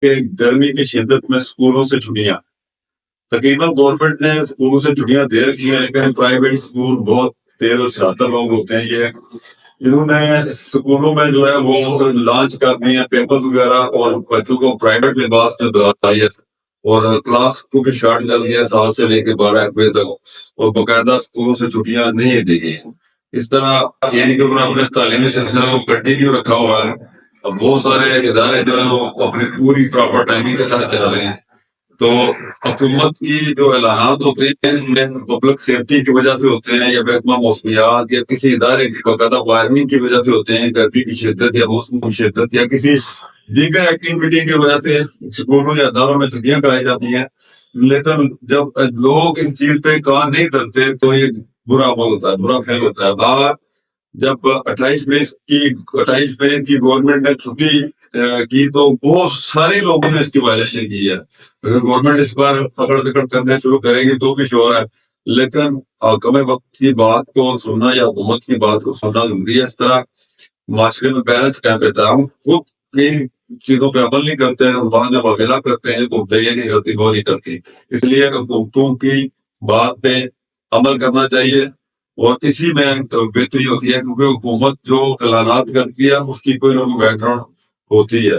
کہ گرمی کی شدت میں اسکولوں سے چھٹیاں تقریباً گورنمنٹ نے اسکولوں سے چھٹیاں دے رکھی ہیں، لیکن پرائیویٹ اسکول بہت تیز اور شرارتر لوگ ہوتے ہیں. یہ انہوں نے اسکولوں میں جو ہے وہ لانچ کر دی ہیں پیپر وغیرہ، اور بچوں کو پرائیویٹ لباس میں بتائی ہے، اور کلاس کو بھی شارٹ کر دیا 7 سے لے کے 12 بجے تک، اور باقاعدہ اسکولوں سے چھٹیاں نہیں دی گئی. اس طرح یعنی کہ انہوں نے اپنے تعلیمی سلسلے کو کنٹینیو رکھا ہوا ہے. اب بہت سارے ادارے جو ہیں وہ اپنی پوری پراپر ٹائمنگ کے ساتھ چل رہے ہیں. تو حکومت کی جو اعلانات ہوتے ہیں اس میں پبلک سیفٹی کی وجہ سے ہوتے ہیں، یا محکمہ موسمیات یا کسی ادارے کی باقاعدہ وائرنگ کی وجہ سے ہوتے ہیں، گرمی کی شدت یا موسم کی شدت یا کسی دیگر ایکٹیویٹی کی وجہ سے اسکولوں یا اداروں میں چھٹیاں کرائی جاتی ہیں. لیکن جب لوگ اس چیز پہ کان نہیں دھرتے تو یہ برا عمل ہوتا ہے، برا فعل ہوتا ہے. باہر جب 28 مئی کی گورنمنٹ نے چھٹی کی تو بہت سارے لوگوں نے اس کی وائلیشن کی ہے. اگر گورنمنٹ اس پر پکڑ دکڑ کرنے شروع کرے گی تو بھی شور ہے، لیکن حاکم وقت کی بات کو سننا یا حکومت کی بات کو سننا ضروری ہے. اس طرح معاشرے میں بیلنس قائم رہتا ہے. ہم خود ان چیزوں پہ عمل نہیں کرتے ہیں، بعد میں وغیرہ کرتے ہیں، حکومتیں یہ نہیں کرتی وہ نہیں کرتی. اس لیے حکومتوں کی بات پہ عمل کرنا چاہیے، اور اسی میں بہتری ہوتی ہے، کیونکہ حکومت جو اعلانات کرتی ہے اس کی کوئی نہ کوئی بیک گراؤنڈ ہوتی ہے.